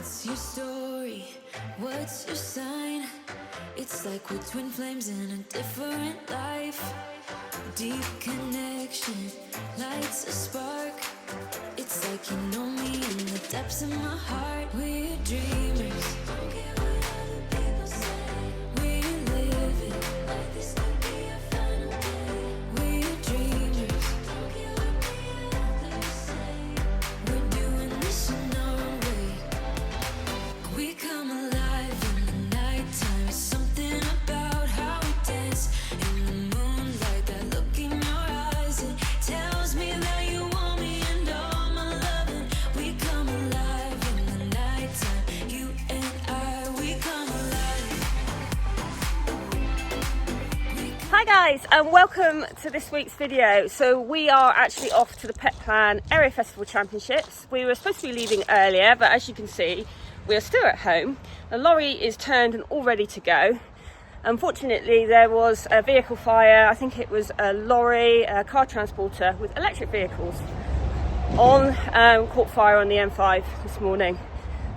What's your story? What's your sign? It's like we're twin flames in a different life. Deep connection lights a spark. It's like you know me in the depths of my heart. We're dreamers. Don't care what other people say. We're living like this could be our final day. We're dreamers. Don't care what the others say. We're doing this in our own way. We come alive in the nighttime. It's something about how we dance in the moonlight. That look in your eyes, it tells me that you want me and all my loving. We come alive in the nighttime. You and I, we come alive. Hi guys, and welcome to this week's video. So we are actually off to the Petplan Area Festival Championships. We were supposed to be leaving earlier, but as you can see, we are still at home. The lorry is turned and all ready to go. Unfortunately, there was a vehicle fire. I think it was a lorry, a car transporter with electric vehicles caught fire on the M5 this morning.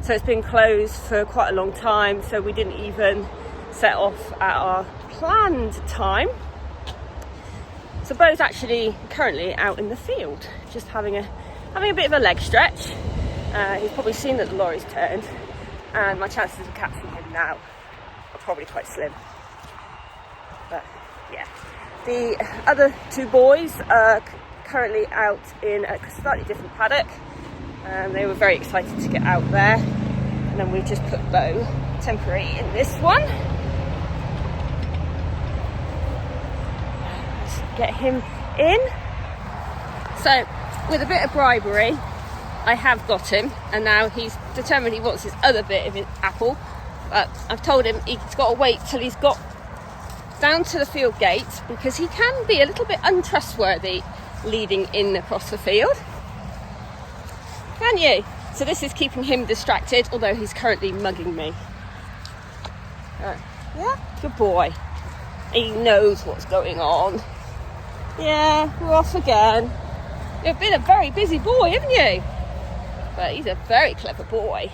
So it's been closed for quite a long time. So we didn't even set off at our planned time. So Bo's actually currently out in the field, just having a bit of a leg stretch. He's probably seen that the lorry's turned, and my chances of catching him now are probably quite slim. But yeah, the other two boys are currently out in a slightly different paddock. They were very excited to get out there, and then we just put Bo temporary in this one. Let's get him in. So with a bit of bribery, I have got him, and now he's determined he wants his other bit of his apple. But I've told him he's got to wait till he's got down to the field gate, because he can be a little bit untrustworthy leading in across the field. Can you? So this is keeping him distracted, although he's currently mugging me. Yeah, good boy. He knows what's going on. Yeah, we're off again. You've been a very busy boy, haven't you? But he's a very clever boy.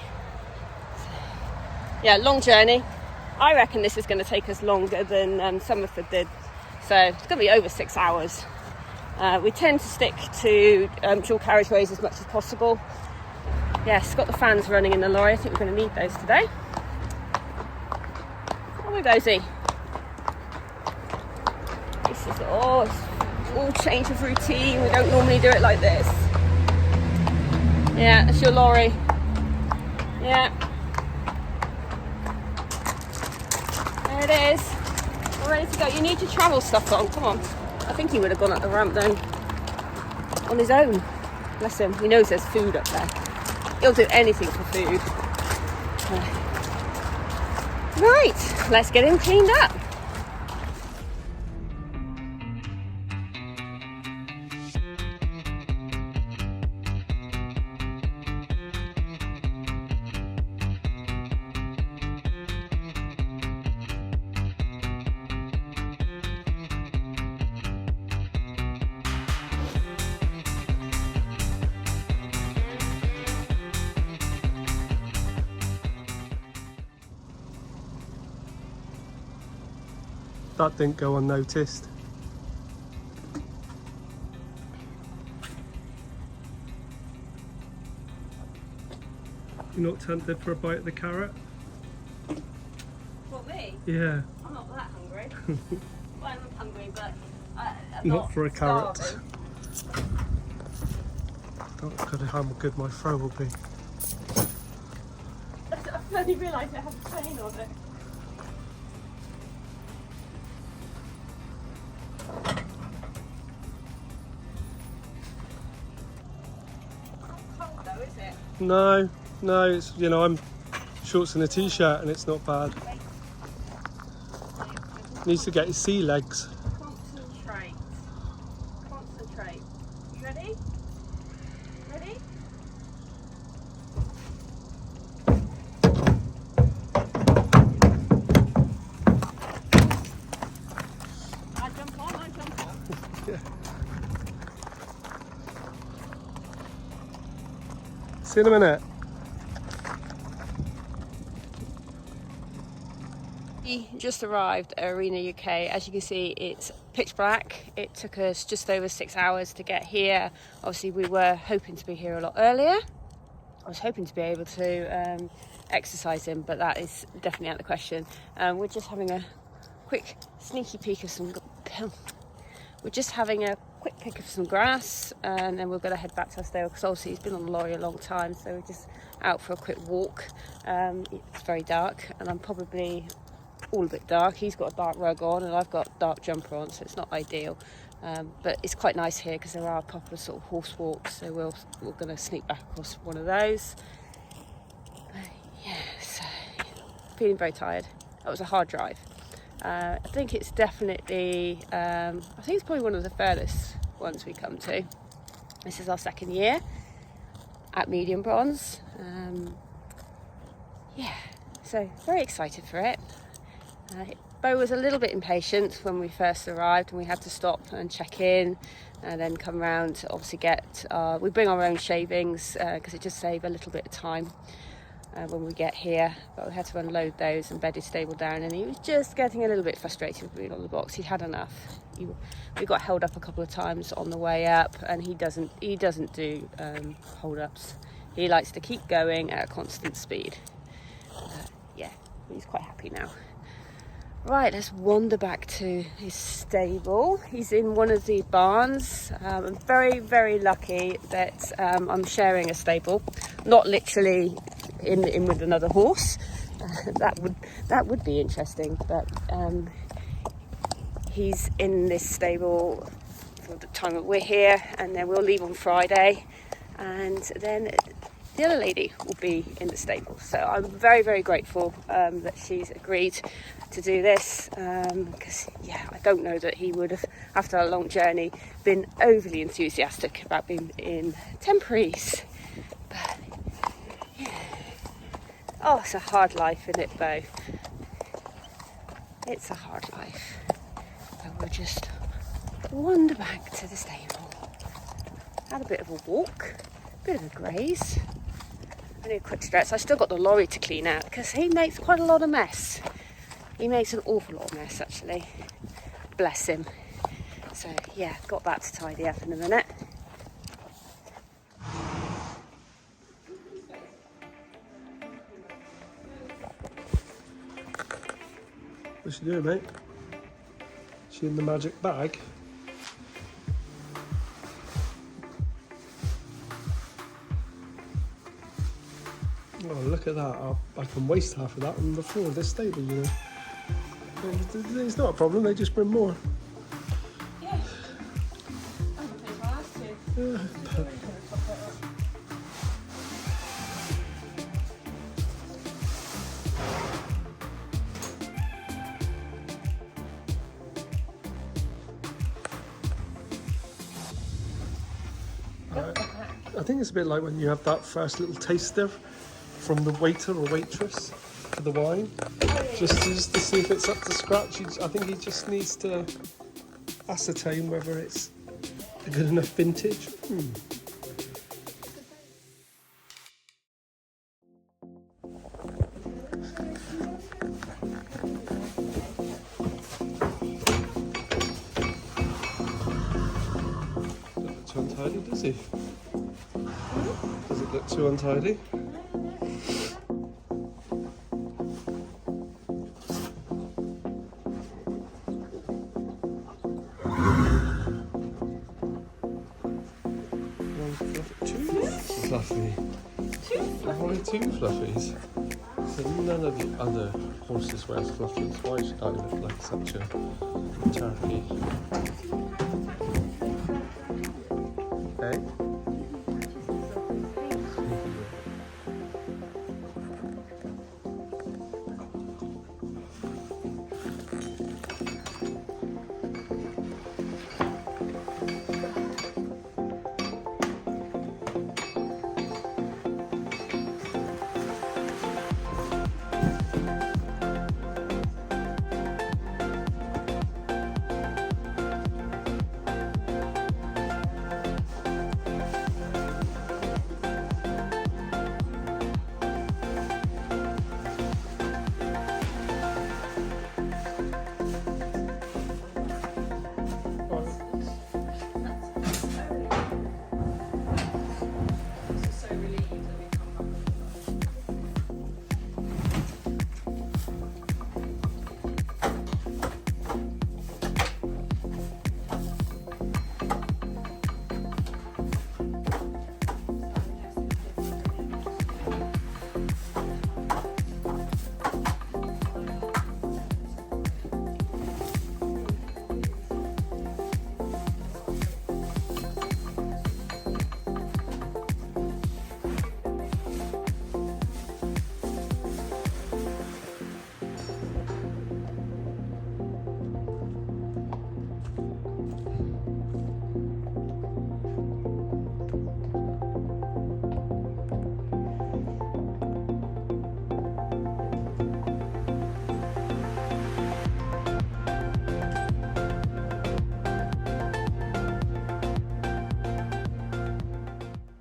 Yeah, long journey. I reckon this is going to take us longer than Somerford did. So it's going to be over 6 hours. We tend to stick to dual carriageways as much as possible. Yes, got the fans running in the lorry. I think we're going to need those today. Oh, we Bosie. This is all change of routine. We don't normally do it like this. Yeah, that's your lorry. Yeah. There it is. We're ready to go. You need your travel stuff on. Come on. I think he would have gone up the ramp then on his own. Bless him. He knows there's food up there. He'll do anything for food. Right. Let's get him cleaned up. That didn't go unnoticed. You're not tempted for a bite of the carrot? What, me? Yeah. I'm not that hungry. Well, I'm hungry, but I'm Not for a carrot. starving. Look at how good my throw will be. I've only realised it has a chain on it. No, it's, you know, I'm shorts and a t-shirt and it's not bad. Needs to get his sea legs. Concentrate. You ready? Ready? I jump on. Yeah. See you in a minute. just arrived at Arena UK. As you can see, it's pitch black. It took us just over 6 hours to get here. Obviously, we were hoping to be here a lot earlier. I was hoping to be able to exercise in, but that is definitely out of the question. We're just having a quick sneaky peek of some... We're just having a quick pick of some grass, and then we're going to head back to our stable, because obviously he's been on the lorry a long time, so we're just out for a quick walk. It's very dark, and I'm probably all a bit dark. He's got a dark rug on and I've got a dark jumper on, so it's not ideal, but it's quite nice here because there are proper sort of horse walks, so we're going to sneak back across one of those. So feeling very tired. That was a hard drive. I think it's definitely I think it's probably one of the furthest ones we come to. This is our second year at medium bronze. So very excited for it. Bo was a little bit impatient when we first arrived, and we had to stop and check in and then come around to obviously get we bring our own shavings because it just saves a little bit of time when we get here, but we had to unload those and bed his stable down, and he was just getting a little bit frustrated with being on the box. He'd had enough. We got held up a couple of times on the way up, and he doesn't do hold ups. He likes to keep going at a constant speed. He's quite happy now. Right, let's wander back to his stable. He's in one of the barns. I'm very, very lucky that I'm sharing a stable, not literally in with another horse. That would be interesting, but he's in this stable for the time that we're here, and then we'll leave on Friday, and then the other lady will be in the stable. So I'm very, very grateful that she's agreed to do this, because I don't know that he would have, after a long journey, been overly enthusiastic about being in temporaries. But it's a hard life, isn't it, Bo? It's a hard life. But we'll just wander back to the stable. Had a bit of a walk, a bit of a graze. Only a quick stretch. I still got the lorry to clean out because he makes quite a lot of mess. He makes an awful lot of mess, actually. Bless him. So got that to tidy up in a minute. What's she doing, mate? She in the magic bag? Oh, look at that. I can waste half of that on the floor of this stable, you know. It's not a problem, they just bring more. Yeah. I would think I'll have to. Yeah. I think it's a bit like when you have that first little taster from the waiter or waitress for the wine, just to see if it's up to scratch. I think he just needs to ascertain whether it's a good enough vintage. Doesn't look too untidy, does he? Does it look too untidy? Fluffy. Only two fluffies. So none of the other horses wear fluffies. Why should I look like such a turkey? Hey?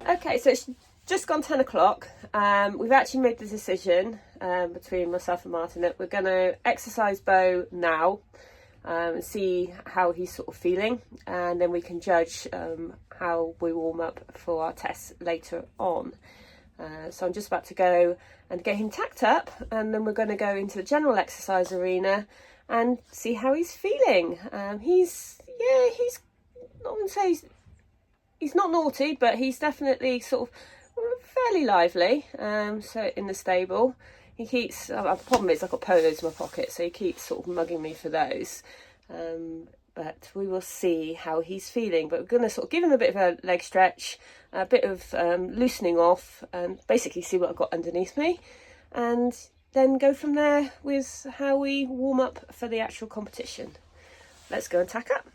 Okay, so it's just gone 10 o'clock. We've actually made the decision between myself and Martin that we're going to exercise Bo now and see how he's sort of feeling, and then we can judge how we warm up for our tests later on. So I'm just about to go and get him tacked up, and then we're going to go into the general exercise arena and see how he's feeling. He's not going to say he's not naughty, but he's definitely sort of fairly lively. So in the stable, he keeps. The problem is I've got polos in my pocket, so he keeps sort of mugging me for those. But we will see how he's feeling. But we're going to sort of give him a bit of a leg stretch, a bit of loosening off, and basically see what I've got underneath me, and then go from there with how we warm up for the actual competition. Let's go and tack up.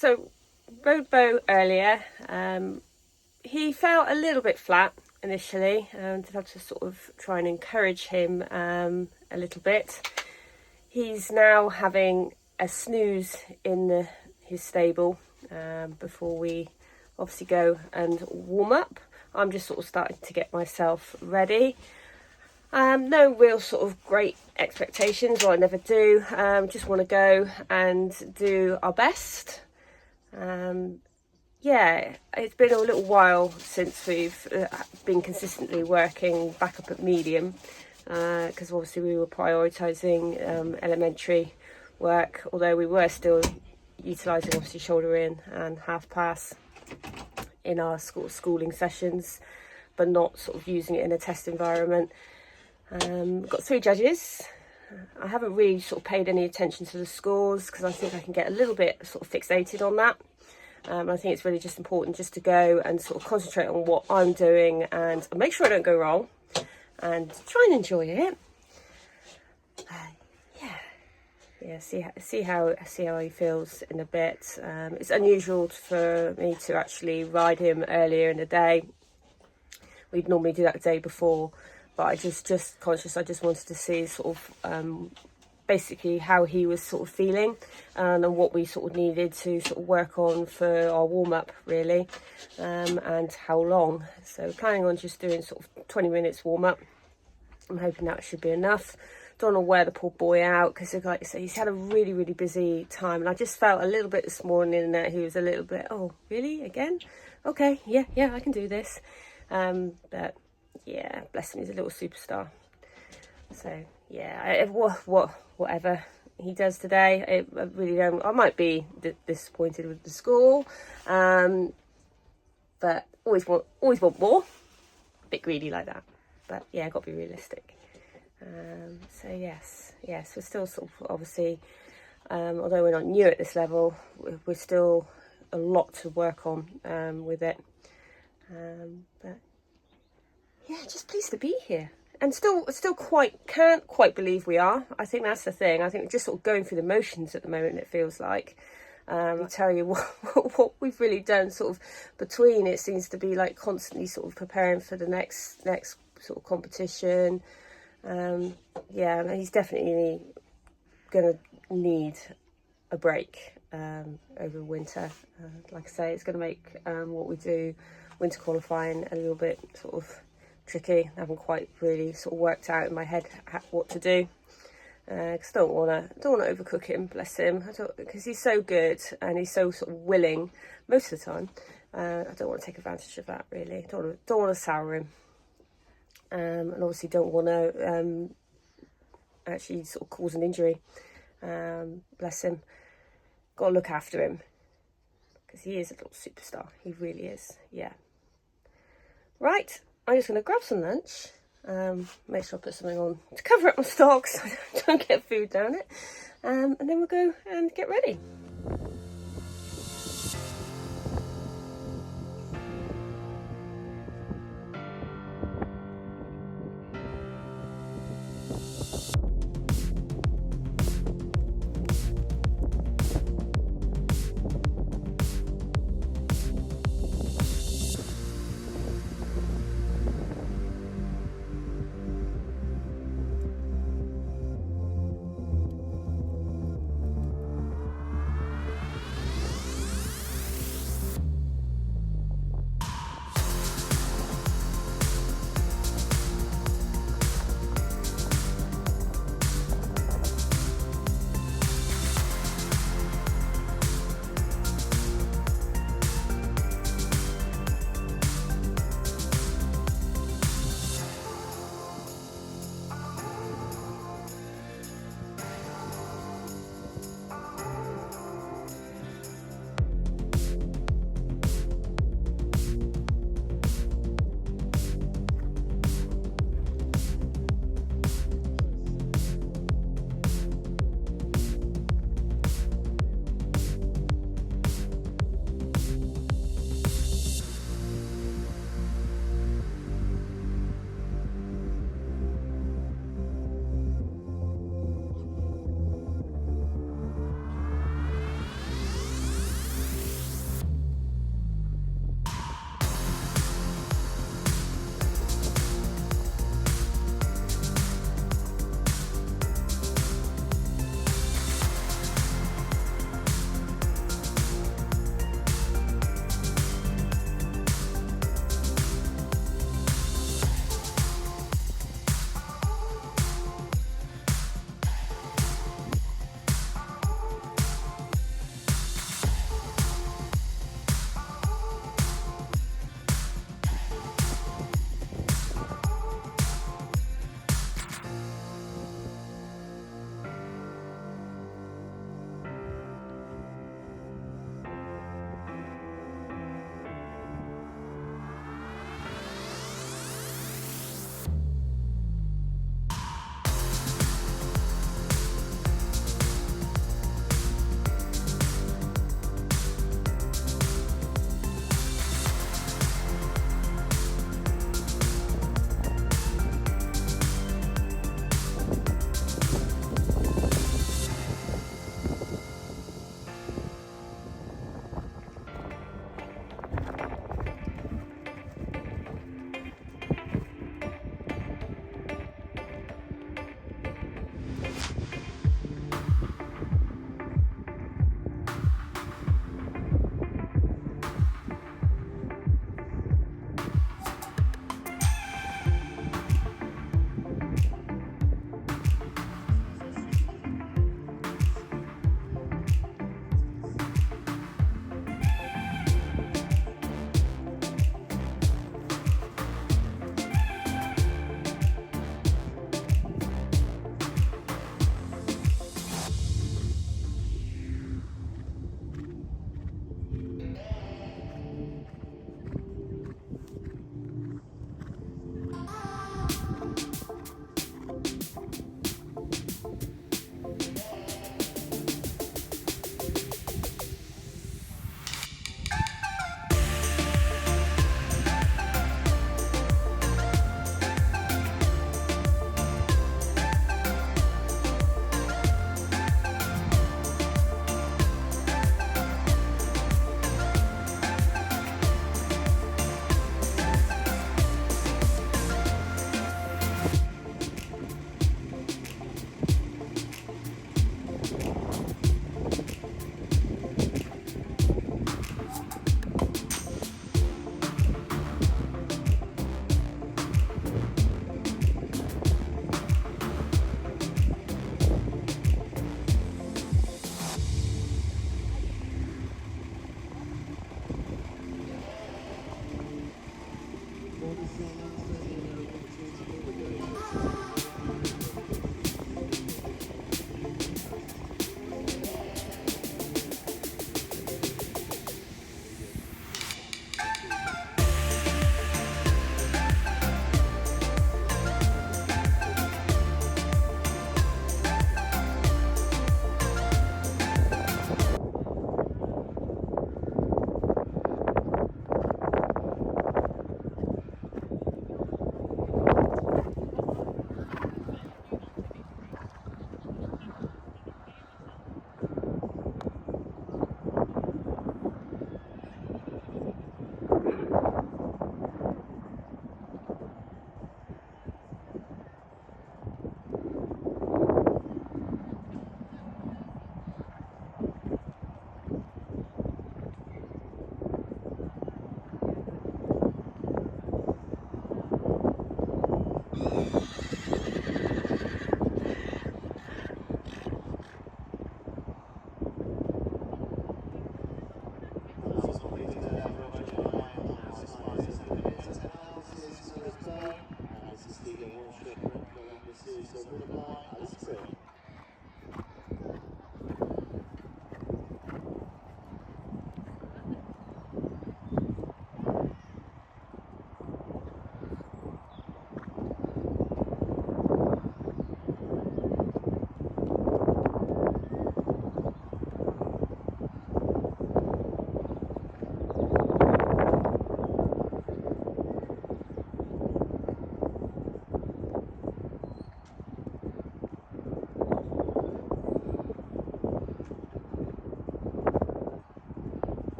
So, rode Bo earlier. He felt a little bit flat initially, and I've had to sort of try and encourage him a little bit. He's now having a snooze in his stable before we obviously go and warm up. I'm just sort of starting to get myself ready. No real sort of great expectations, or I never do. Just want to go and do our best. Yeah, it's been a little while since we've been consistently working back up at medium, because obviously we were prioritising elementary work, although we were still utilising obviously shoulder in and half pass in our schooling sessions, but not sort of using it in a test environment. We've got 3 judges. I haven't really sort of paid any attention to the scores because I think I can get a little bit sort of fixated on that. I think it's really just important just to go and sort of concentrate on what I'm doing and make sure I don't go wrong and try and enjoy it. yeah, see how he feels in a bit. It's unusual for me to actually ride him earlier in the day. We'd normally do that the day before, but I just conscious. I just wanted to see sort of basically how he was sort of feeling, and what we sort of needed to sort of work on for our warm up really, and how long. So planning on just doing sort of 20 minutes warm up. I'm hoping that should be enough. Don't want to wear the poor boy out because, like I say, he's had a really, really busy time. And I just felt a little bit this morning that he was a little bit, oh, really? Again? Okay, yeah, I can do this. But, yeah, bless him, he's a little superstar. So, yeah, whatever he does today, I really don't... I might be disappointed with the score. But always want more. A bit greedy like that. But yeah, I've got to be realistic. So yes, we're still sort of obviously, although we're not new at this level, we're still a lot to work on with it. But yeah, just pleased to be here, and still can't quite believe we are. I think that's the thing. I think we're just sort of going through the motions at the moment. It feels like. I'll tell you what we've really done sort of between. It seems to be like constantly sort of preparing for the next sort of competition. Yeah, he's definitely gonna need a break over winter. Like I say, it's gonna make what we do winter qualifying a little bit sort of tricky. I haven't quite really sort of worked out in my head what to do. Because don't want to overcook him, bless him. Because he's so good and he's so sort of willing most of the time. I don't want to take advantage of that really. Don't want to sour him. And obviously don't want to actually sort of cause an injury. Bless him. Got to look after him because he is a little superstar. He really is. Yeah. Right. I'm just going to grab some lunch. Make sure I put something on to cover up my stalks so I don't get food down it. And then we'll go and get ready.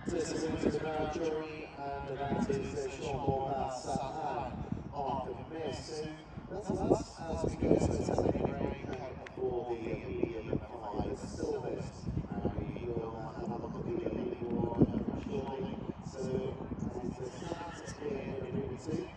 So it's a win for the grand jury, and that is Sean Moore, Sam Ark of Miss. So that's us as we go to the second break for the medium 5 silvers. And we will have a look at the leaderboard shortly. So as it stands here in Arena 2.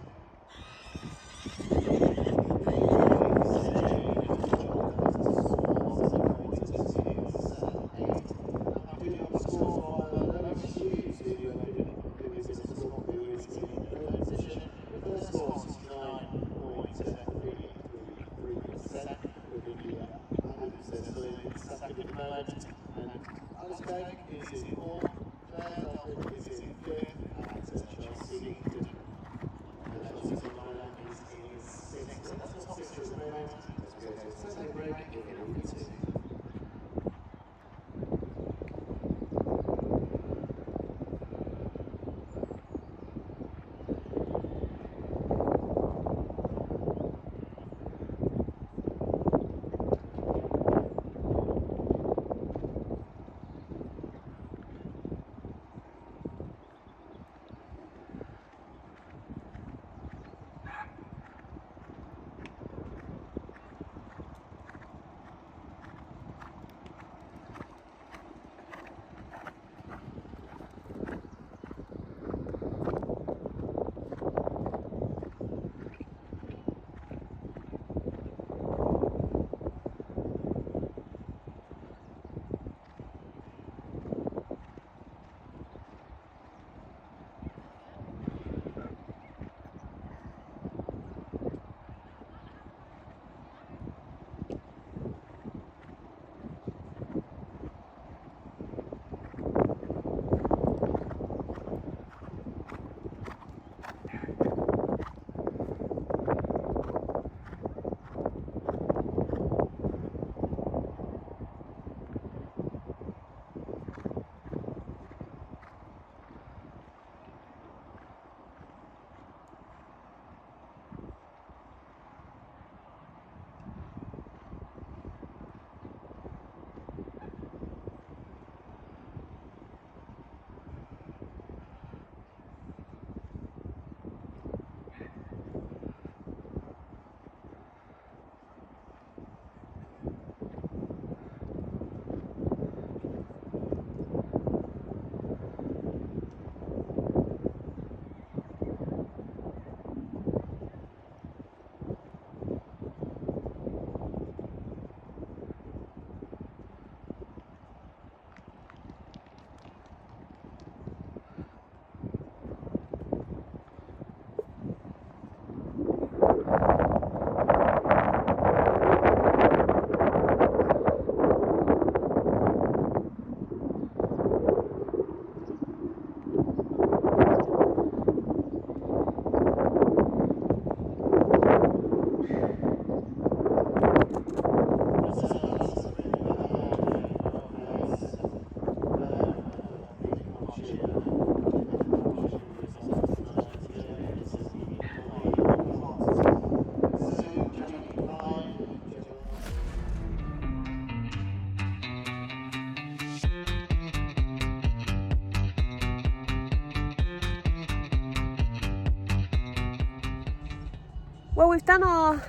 Well, we've done our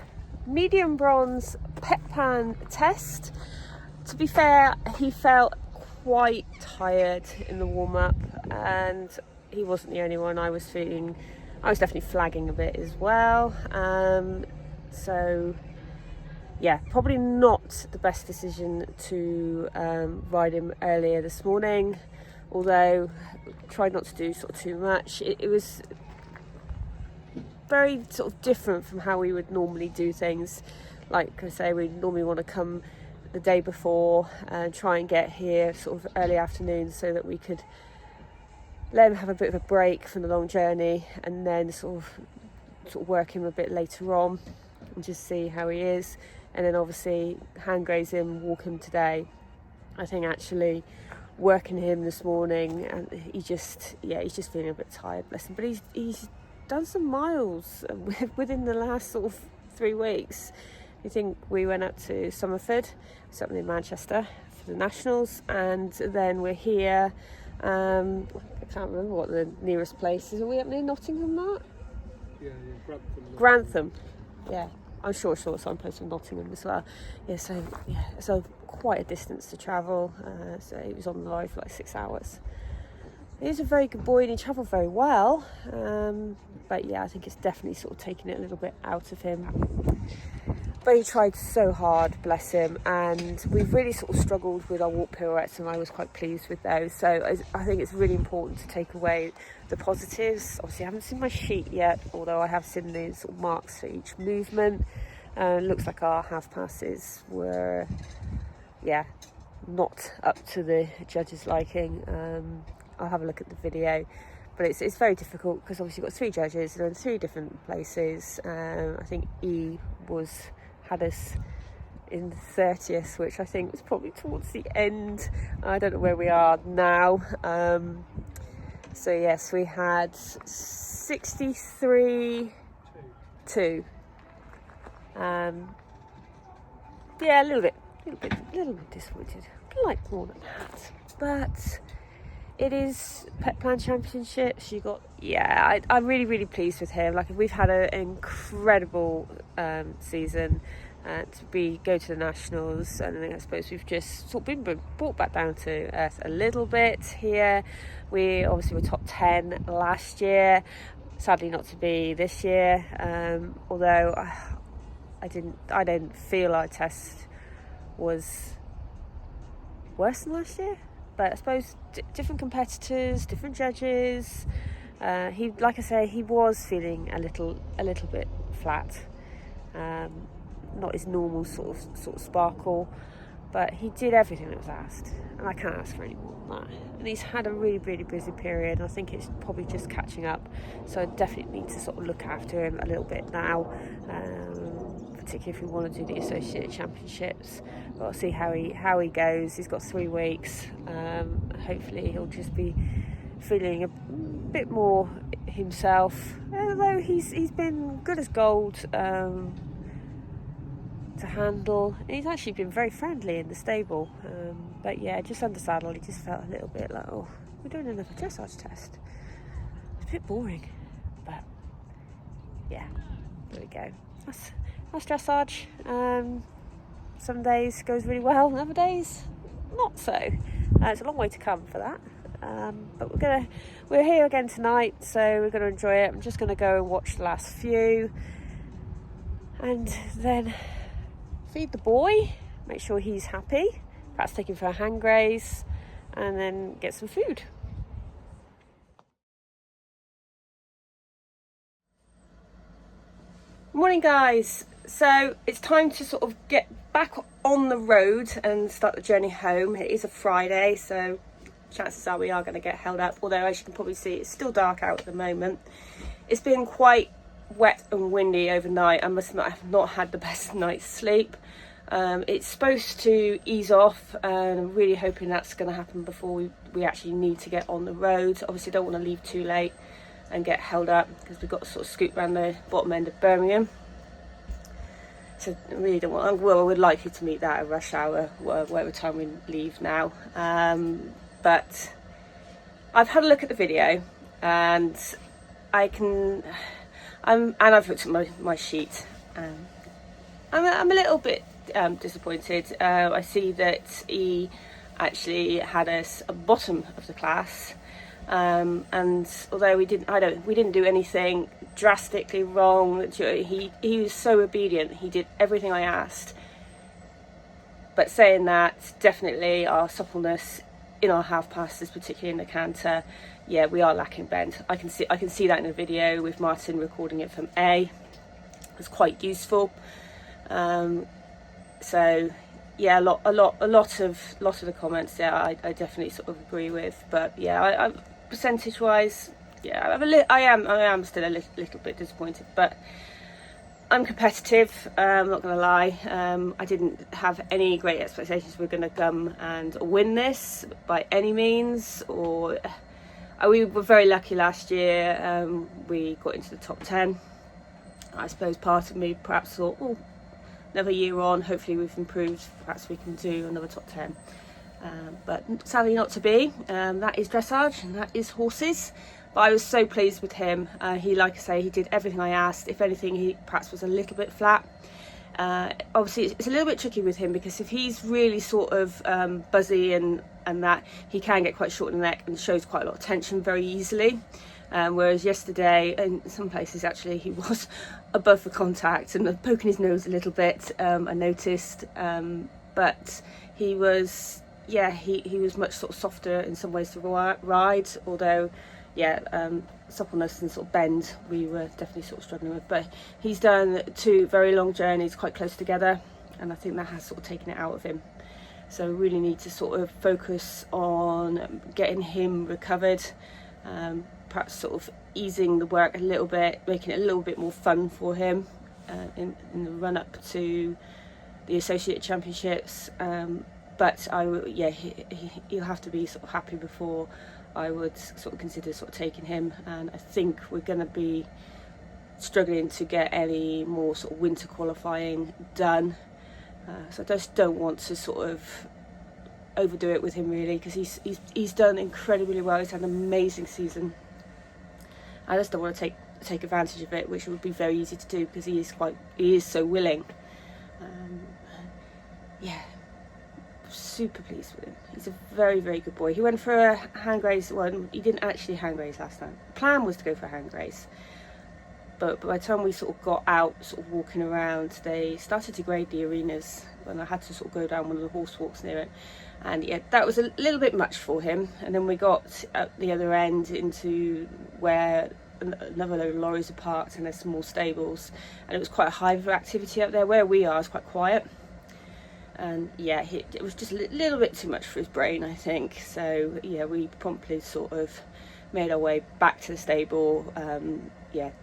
medium bronze Petplan test. To be fair, he felt quite tired in the warm-up, and he wasn't the only one. I was definitely flagging a bit as well. So yeah, probably not the best decision to ride him earlier this morning, although tried not to do sort of too much. It was very sort of different from how we would normally do things. Like I say, we normally want to come the day before and try and get here sort of early afternoon so that we could let him have a bit of a break from the long journey, and then sort of work him a bit later on and just see how he is, and then obviously hand graze him, walk him today. I think actually working him this morning, and he's just feeling a bit tired, bless him, but he's done some miles within the last sort of 3 weeks. I think we went up to Somerford, something in Manchester for the Nationals, and then we're here I can't remember what the nearest place is. Are we up near Nottingham, Matt? Yeah, Grantham. Grantham, yeah. I'm sure I saw a signpost from Nottingham as well. So quite a distance to travel. So he was on the ride for like 6 hours. He's a very good boy and he travelled very well. But yeah, I think it's definitely sort of taken it a little bit out of him. But he tried so hard, bless him, and we've really sort of struggled with our walk pirouettes, and I was quite pleased with those. So I think it's really important to take away the positives. Obviously, I haven't seen my sheet yet, although I have seen the sort of marks for each movement. Looks like our half passes were, not up to the judges' liking. I'll have a look at the video. But it's very difficult because obviously you've got 3 judges, they're in 3 different places. I think E had us in 30th, which I think was probably towards the end. I don't know where we are now. So yes, we had 63-2. A little bit disappointed. I'd like more than that, but it is Petplan Championships. I'm really pleased with him. Like, we've had an incredible season to go to the nationals, and I suppose we've just sort of been brought back down to earth a little bit here. We obviously were top 10 last year, sadly not to be this year. Although I didn't feel our test was worse than last year. But I suppose different competitors, different judges. He was feeling a little bit flat. Not his normal sort of sparkle, but he did everything that was asked, and I can't ask for any more than that. And he's had a really busy period, and I think it's probably just catching up. So I definitely need to sort of look after him a little bit now, particularly if we want to do the Associate Championships. But I'll see how he goes. He's got 3 weeks. Hopefully he'll just be feeling a bit more himself. Although he's been good as gold to handle. And he's actually been very friendly in the stable. But yeah, just under saddle, he just felt a little bit like, oh, we're doing another dressage test. It's a bit boring, but yeah, there we go. That's dressage. Some days goes really well, and other days not so. It's a long way to come for that. But we're here again tonight, so we're going to enjoy it. I'm just going to go and watch the last few, and then feed the boy, make sure he's happy, perhaps take him for a hand graze, and then get some food. Morning guys, so it's time to sort of get back on the road and start the journey home. It is a Friday, so chances are we are going to get held up, although as you can probably see it's still dark out at the moment. It's been quite wet and windy overnight. I must admit I have not had the best night's sleep. It's supposed to ease off, and I'm really hoping that's going to happen before we actually need to get on the road. Obviously don't want to leave too late and get held up, because we've got to sort of scoot around the bottom end of Birmingham. So I really don't want, we're likely to meet that at rush hour, whatever time we leave now. But I've had a look at the video, and I've looked at my sheet. I'm a little bit disappointed. I see that he actually had us at the bottom of the class, and although we didn't do anything drastically wrong, he was so obedient. He did everything I asked. But saying that, definitely our suppleness in our half passes, particularly in the canter, yeah, we are lacking bend. I can see that in the video with Martin recording it from A. It's quite useful. So yeah, a lot of the comments there I definitely sort of agree with. But yeah, I percentage wise, yeah, I am still a little bit disappointed, but I'm competitive. I'm not going to lie. I didn't have any great expectations we're going to come and win this by any means. We were very lucky last year. We got into the top 10. I suppose part of me perhaps thought, oh, another year on, hopefully we've improved. Perhaps we can do another top 10. but sadly not to be. That is dressage and that is horses. But I was so pleased with him. He, like I say, he did everything I asked. If anything, he perhaps was a little bit flat. Obviously it's a little bit tricky with him because if he's really sort of buzzy and that, he can get quite short in the neck and shows quite a lot of tension very easily. Whereas yesterday, in some places actually, he was above the contact and poking his nose a little bit, I noticed. But he was, yeah, he was much sort of softer in some ways to ride, although, yeah, suppleness and sort of bend we were definitely sort of struggling with. But he's done 2 very long journeys quite close together, and I think that has sort of taken it out of him. So we really need to sort of focus on getting him recovered, perhaps sort of easing the work a little bit, making it a little bit more fun for him in the run up to the Associate Championships. But he'll have to be sort of happy before I would sort of consider sort of taking him. And I think we're going to be struggling to get any more sort of winter qualifying done. So I just don't want to sort of overdo it with him really, because he's done incredibly well. He's had an amazing season. I just don't want to take advantage of it, which would be very easy to do because he is so willing. Yeah, super pleased with him. He's a very, very good boy. He went for a hand graze. Well, he didn't actually hand graze last time. The plan was to go for a hand graze, but by the time we sort of got out, sort of walking around, they started to grade the arenas, and I had to sort of go down one of the horse walks near it. And yeah, that was a little bit much for him. And then we got at the other end into where another load of lorries are parked and there's some more stables, and it was quite a hive of activity up there. Where we are is quite quiet, and yeah, it was just a little bit too much for his brain, I think. So yeah, we promptly sort of made our way back to the stable,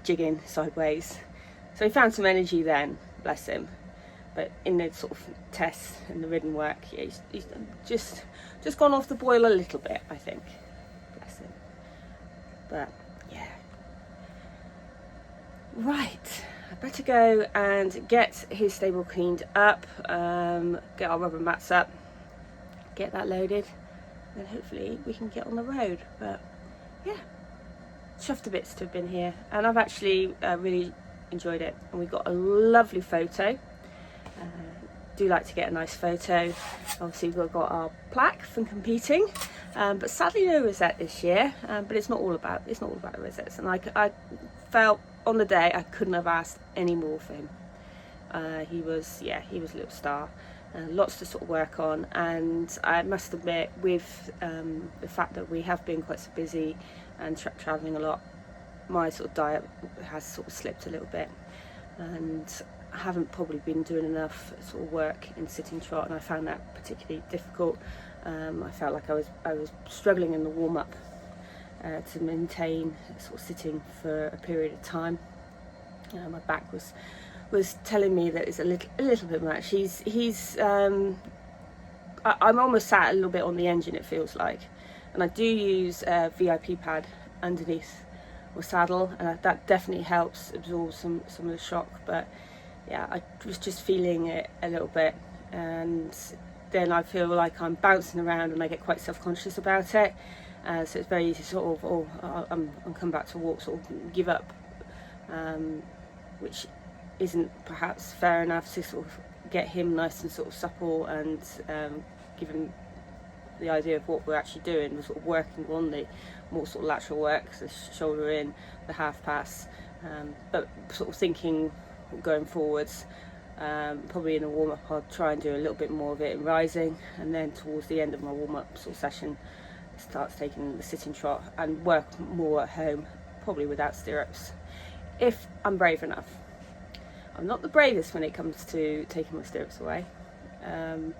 jigging sideways. So he found some energy then, bless him. But in the sort of tests and the ridden work, yeah, he's just gone off the boil a little bit, I think. Bless him. But yeah. Right, I better go and get his stable cleaned up, get our rubber mats up, get that loaded, and hopefully we can get on the road. But yeah, chuffed to bits to have been here, and I've actually really enjoyed it, and we got a lovely photo. Do like to get a nice photo. Obviously we've got our plaque from competing, but sadly no rosette this year. But it's not all about the rosettes, and I felt on the day I couldn't have asked any more for him. He was a little star. Lots to sort of work on, and I must admit, with the fact that we have been quite so busy and travelling a lot, my sort of diet has sort of slipped a little bit, and I haven't probably been doing enough sort of work in sitting trot, and I found that particularly difficult. I felt like I was struggling in the warm-up to maintain sort of sitting for a period of time. My back was telling me that it's a little bit much. I'm almost sat a little bit on the engine, it feels like, and I do use a VIP pad underneath or saddle, and that definitely helps absorb some of the shock. But yeah, I was just feeling it a little bit, and then I feel like I'm bouncing around and I get quite self-conscious about it. So it's very easy to sort of, I'm come back to walk, sort of give up, which isn't perhaps fair enough to sort of get him nice and sort of supple and give him the idea of what we're actually doing. We're sort of working on the more sort of lateral work, so shoulder in, the half pass, but sort of thinking going forwards, probably in a warm-up I'll try and do a little bit more of it in rising, and then towards the end of my warm-up sort of session starts taking the sitting trot and work more at home, probably without stirrups, if I'm brave enough. I'm not the bravest when it comes to taking my stirrups away, and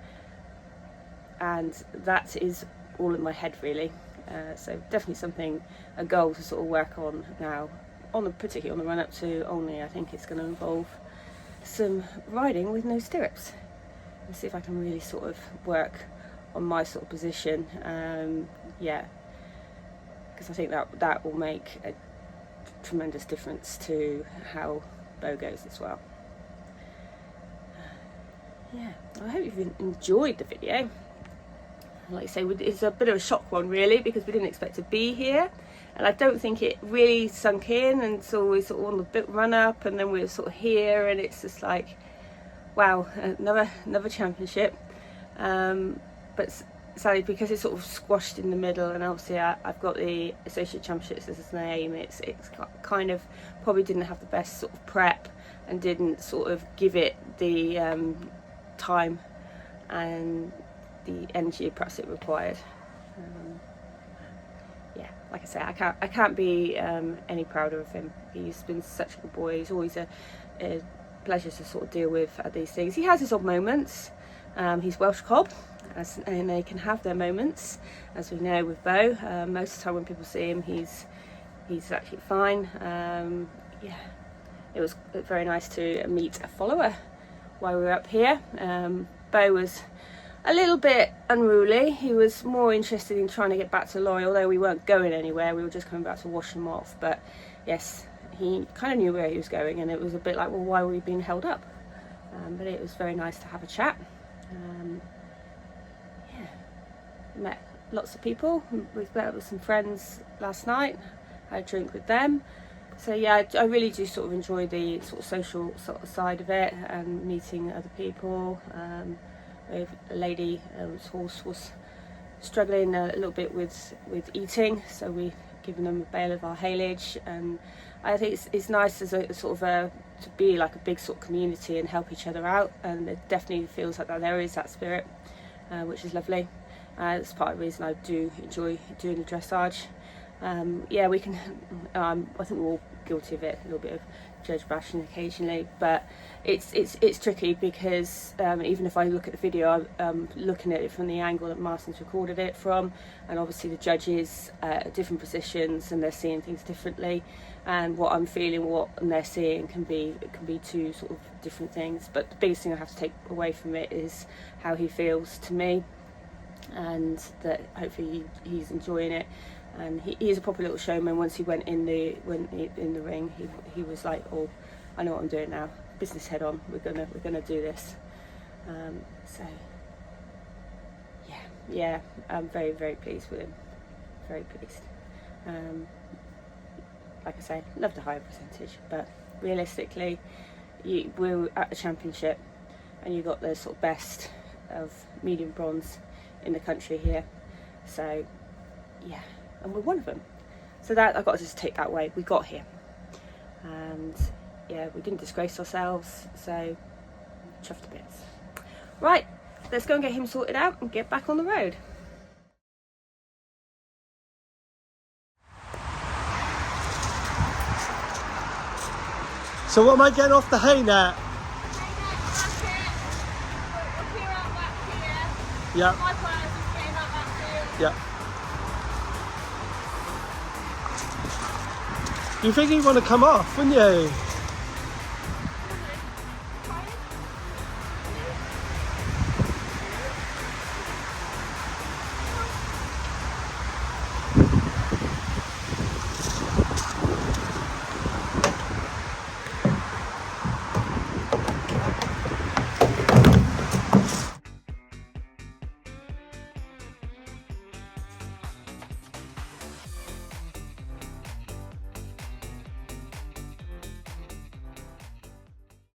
that is all in my head really. So definitely a goal to sort of work on now, particularly on the run up to Olney. I think it's going to involve some riding with no stirrups, and see if I can really sort of work on my sort of position. Because I think that will make a tremendous difference to how Bo goes as well. I hope you've enjoyed the video. like I say, it's a bit of a shock one really, because we didn't expect to be here, and I don't think it really sunk in until we sort of on the bit run up, and then we were sort of here, and it's just like, wow, another championship. But sadly, because it's sort of squashed in the middle, and obviously I've got the associate championships as an aim, it's kind of probably didn't have the best sort of prep, and didn't sort of give it the time and the energy perhaps it required. Yeah, like I say, I can't be any prouder of him. He's been such a good boy. He's always a pleasure to sort of deal with at these things. He has his odd moments. He's Welsh cob, and they can have their moments, as we know with Bo. Most of the time when people see him, he's actually fine. Yeah, it was very nice to meet a follower while we were up here. Bo was a little bit unruly. He was more interested in trying to get back to Laurie, although we weren't going anywhere. We were just coming back to wash him off. But yes, he kind of knew where he was going, and it was a bit like, well, why were we being held up? But it was very nice to have a chat. Yeah, met lots of people. We met up with some friends last night, had a drink with them. So yeah, I really do sort of enjoy the sort of social sort of side of it, and meeting other people. With a lady whose horse was struggling a little bit with eating, so we've given them a bale of our haylage, and I think it's nice as a sort of to be like a big sort of community and help each other out, and it definitely feels like that there is that spirit, which is lovely. That's part of the reason I do enjoy doing the dressage. Yeah, we can. I think we're all guilty of it, a little bit of judge bashing occasionally, but it's tricky because even if I look at the video, I'm looking at it from the angle that Martin's recorded it from, and obviously the judges at different positions, and they're seeing things differently, and what I'm feeling, what they're seeing can be two sort of different things. But the biggest thing I have to take away from it is how he feels to me, and that hopefully he's enjoying it. And he is a proper little showman. Once he went in the ring, he was like, "Oh, I know what I'm doing now. Business head on. We're gonna do this." So yeah, I'm very, very pleased with him. Very pleased. Like I say, love the higher percentage, but realistically, we're at a championship, and you got the sort of best of medium bronze in the country here. So yeah. And we're one of them, so that I've got to just take that away. We got here, and yeah, we didn't disgrace ourselves, so chuffed to bits. Right, let's go and get him sorted out and get back on the road. So what am I getting off the hay net? Yeah. Yeah. You think you want to come off, wouldn't you?